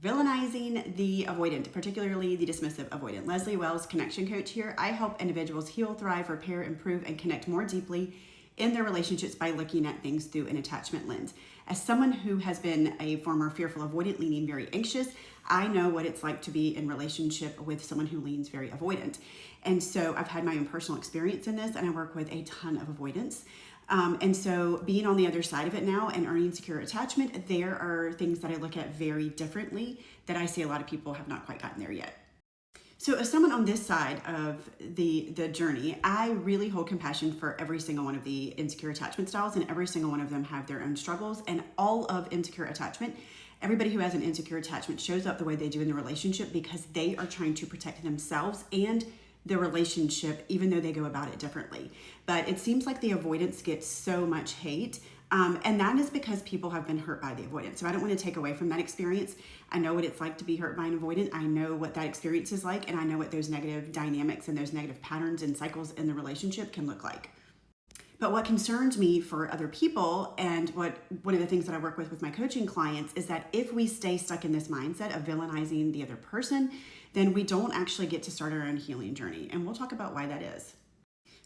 Villainizing the avoidant, particularly the dismissive avoidant. Leslie Wells, connection coach here. I help individuals heal, thrive, repair, improve, and connect more deeply in their relationships by looking at things through an attachment lens. As someone who has been a former fearful avoidant, leaning very anxious, I know what it's like to be in relationship with someone who leans very avoidant. And so I've had my own personal experience in this, and I work with a ton of avoidants. And so being on the other side of it now and earning secure attachment, there are things that I look at very differently that I see a lot of people have not quite gotten there yet. So as someone on this side of the journey, I really hold compassion for every single one of the insecure attachment styles, and every single one of them have their own struggles. And all of insecure attachment, everybody who has an insecure attachment shows up the way they do in the relationship because they are trying to protect themselves and the relationship, even though they go about it differently. But it seems like the avoidance gets so much hate. And that is because people have been hurt by the avoidance. So I don't want to take away from that experience. I know what it's like to be hurt by an avoidant. I know what that experience is like, and I know what those negative dynamics and those negative patterns and cycles in the relationship can look like. But what concerns me for other people, and one of the things that I work with my coaching clients, is that if we stay stuck in this mindset of villainizing the other person, then we don't actually get to start our own healing journey. And we'll talk about why that is.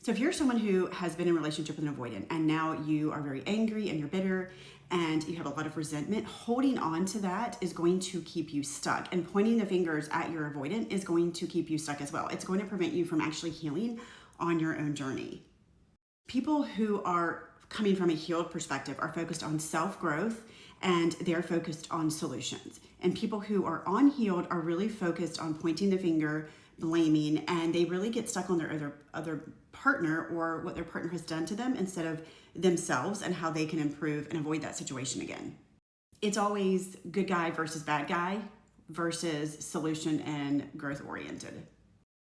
So if you're someone who has been in a relationship with an avoidant and now you are very angry and you're bitter and you have a lot of resentment, holding on to that is going to keep you stuck, and pointing the fingers at your avoidant is going to keep you stuck as well. It's going to prevent you from actually healing on your own journey. People who are coming from a healed perspective are focused on self-growth, and they're focused on solutions. And people who are unhealed are really focused on pointing the finger, blaming, and they really get stuck on their other partner or what their partner has done to them instead of themselves and how they can improve and avoid that situation again. It's always good guy versus bad guy versus solution and growth oriented.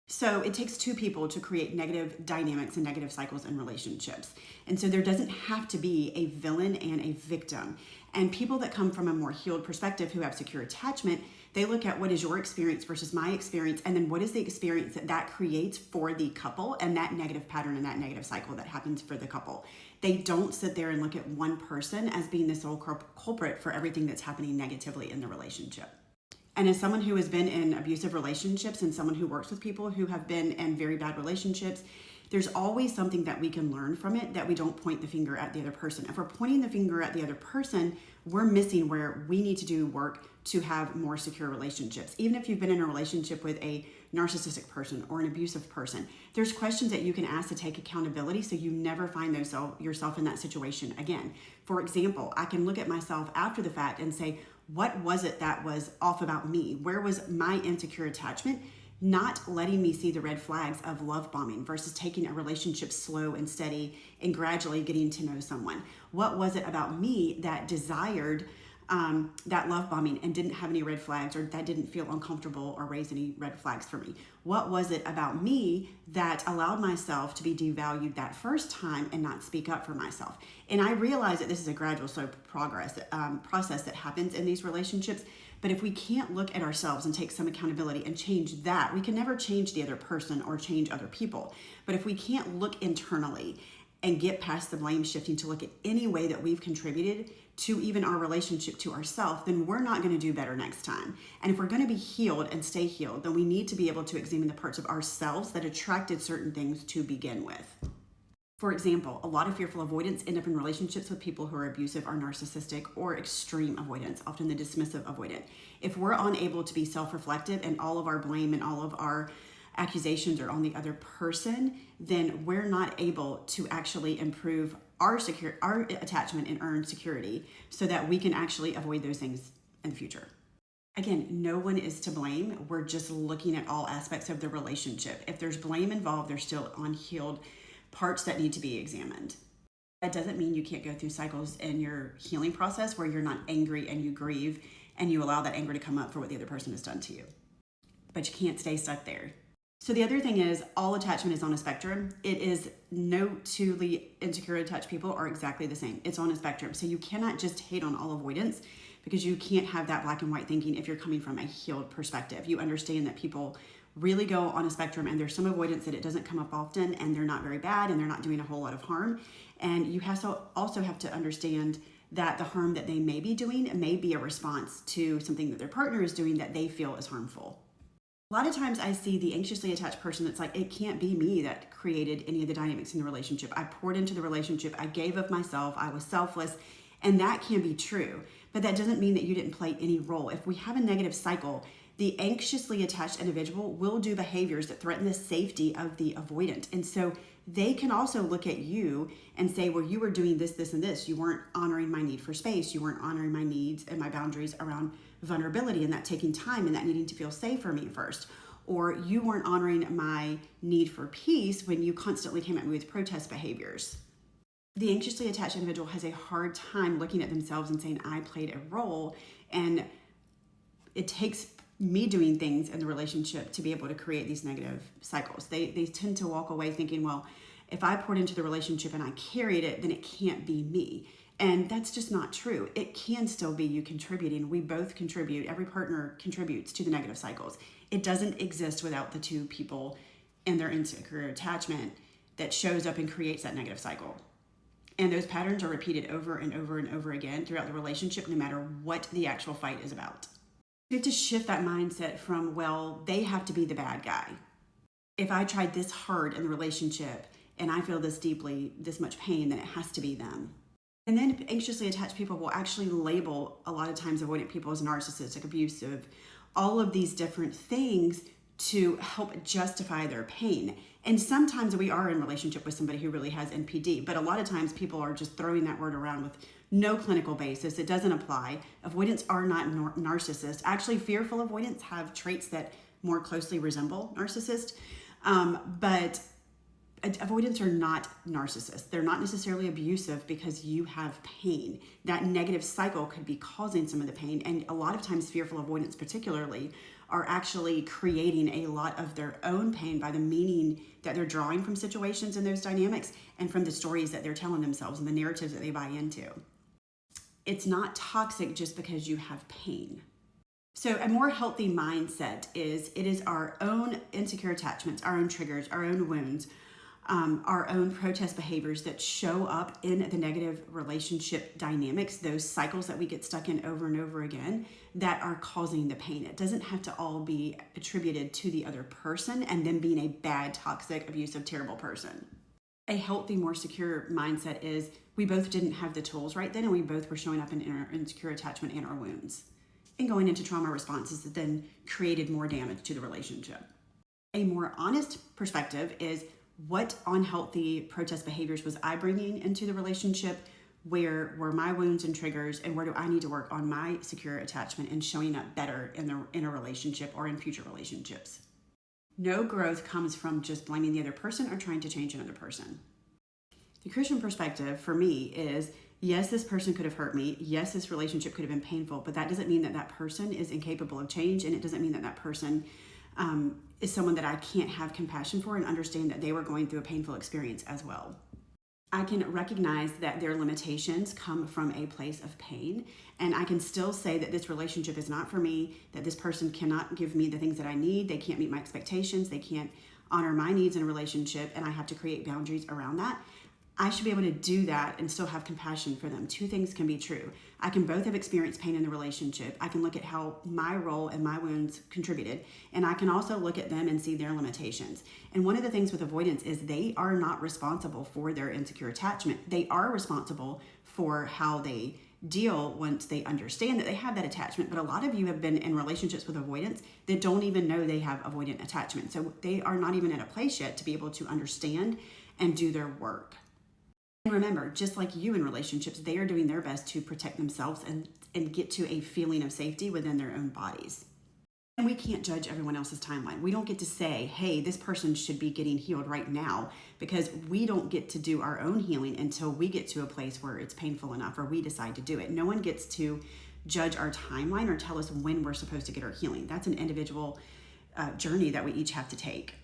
So it takes two people to create negative dynamics and negative cycles in relationships. And so there doesn't have to be a villain and a victim. And people that come from a more healed perspective who have secure attachment, they look at what is your experience versus my experience, and then what is the experience that creates for the couple and that negative pattern and that negative cycle that happens for the couple. They don't sit there and look at one person as being the sole culprit for everything that's happening negatively in the relationship. And as someone who has been in abusive relationships and someone who works with people who have been in very bad relationships, there's always something that we can learn from it, that we don't point the finger at the other person. If we're pointing the finger at the other person, we're missing where we need to do work to have more secure relationships. Even if you've been in a relationship with a narcissistic person or an abusive person, there's questions that you can ask to take accountability so you never find yourself in that situation again. For example, I can look at myself after the fact and say, what was it that was off about me? Where was my insecure attachment not letting me see the red flags of love bombing versus taking a relationship slow and steady and gradually getting to know someone? What was it about me that desired that love bombing and didn't have any red flags, or that didn't feel uncomfortable or raise any red flags for me? What was it about me that allowed myself to be devalued that first time and not speak up for myself? And I realize that this is a gradual, slow process that happens in these relationships. But if we can't look at ourselves and take some accountability and change that, we can never change the other person or change other people. But if we can't look internally and get past the blame shifting to look at any way that we've contributed to even our relationship to ourselves, then we're not going to do better next time. And if we're going to be healed and stay healed, then we need to be able to examine the parts of ourselves that attracted certain things to begin with. For example, a lot of fearful avoidants end up in relationships with people who are abusive or narcissistic or extreme avoidants, often the dismissive avoidant. If we're unable to be self-reflective and all of our blame and all of our accusations are on the other person, then we're not able to actually improve our attachment and earn security so that we can actually avoid those things in the future. Again, no one is to blame. We're just looking at all aspects of the relationship. If there's blame involved, there's still unhealed parts that need to be examined. That doesn't mean you can't go through cycles in your healing process where you're not angry and you grieve and you allow that anger to come up for what the other person has done to you. But you can't stay stuck there. So the other thing is, all attachment is on a spectrum. It is no two insecure attached people are exactly the same. It's on a spectrum. So you cannot just hate on all avoidance, because you can't have that black and white thinking if you're coming from a healed perspective. You understand that people really go on a spectrum, and there's some avoidance that it doesn't come up often, and they're not very bad, and they're not doing a whole lot of harm. And you also have to understand that the harm that they may be doing may be a response to something that their partner is doing that they feel is harmful. A lot of times I see the anxiously attached person that's like, it can't be me that created any of the dynamics in the relationship. I poured into the relationship. I gave of myself. I was selfless. And that can be true. But that doesn't mean that you didn't play any role. If we have a negative cycle, the anxiously attached individual will do behaviors that threaten the safety of the avoidant. And so they can also look at you and say, well, you were doing this, this, and this. You weren't honoring my need for space. You weren't honoring my needs and my boundaries around vulnerability and that taking time and that needing to feel safe for me first. Or you weren't honoring my need for peace when you constantly came at me with protest behaviors. The anxiously attached individual has a hard time looking at themselves and saying, I played a role, and it takes me doing things in the relationship to be able to create these negative cycles. They tend to walk away thinking, well, if I poured into the relationship and I carried it, then it can't be me. And that's just not true. It can still be you contributing. We both contribute. Every partner contributes to the negative cycles. It doesn't exist without the two people and their insecure attachment that shows up and creates that negative cycle. And those patterns are repeated over and over and over again throughout the relationship, no matter what the actual fight is about. You have to shift that mindset from, well, they have to be the bad guy. If I tried this hard in the relationship and I feel this deeply, this much pain, then it has to be them. And then anxiously attached people will actually label a lot of times avoidant people as narcissistic, abusive, all of these different things to help justify their pain. And sometimes we are in relationship with somebody who really has NPD, but a lot of times people are just throwing that word around with no clinical basis. It doesn't apply. Avoidants are not narcissists. Actually, fearful avoidants have traits that more closely resemble narcissists, but avoidants are not narcissists. They're not necessarily abusive because you have pain. That negative cycle could be causing some of the pain. And a lot of times fearful avoidants particularly are actually creating a lot of their own pain by the meaning that they're drawing from situations and those dynamics and from the stories that they're telling themselves and the narratives that they buy into. It's not toxic just because you have pain. So a more healthy mindset is, it is our own insecure attachments, our own triggers, our own wounds, our own protest behaviors that show up in the negative relationship dynamics, those cycles that we get stuck in over and over again that are causing the pain. It doesn't have to all be attributed to the other person and them being a bad, toxic, abusive, terrible person. A healthy, more secure mindset is we both didn't have the tools right then and we both were showing up in our insecure attachment and our wounds and going into trauma responses that then created more damage to the relationship. A more honest perspective is, what unhealthy protest behaviors was I bringing into the relationship? Where were my wounds and triggers, and where do I need to work on my secure attachment and showing up better in a relationship or in future relationships? No growth comes from just blaming the other person or trying to change another person. The Christian perspective for me is, yes, this person could have hurt me. Yes, this relationship could have been painful, but that doesn't mean that that person is incapable of change, and it doesn't mean that that person is someone that I can't have compassion for and understand that they were going through a painful experience as well. I can recognize that their limitations come from a place of pain, and I can still say that this relationship is not for me, that this person cannot give me the things that I need, they can't meet my expectations, they can't honor my needs in a relationship, and I have to create boundaries around that. I should be able to do that and still have compassion for them. Two things can be true. I can both have experienced pain in the relationship. I can look at how my role and my wounds contributed, and I can also look at them and see their limitations. And one of the things with avoidance is they are not responsible for their insecure attachment. They are responsible for how they deal once they understand that they have that attachment. But a lot of you have been in relationships with avoidance that don't even know they have avoidant attachment. So they are not even at a place yet to be able to understand and do their work. And remember, just like you in relationships, they are doing their best to protect themselves and get to a feeling of safety within their own bodies. And we can't judge everyone else's timeline. We don't get to say, hey, this person should be getting healed right now, because we don't get to do our own healing until we get to a place where it's painful enough or we decide to do it. No one gets to judge our timeline or tell us when we're supposed to get our healing. That's an individual journey that we each have to take.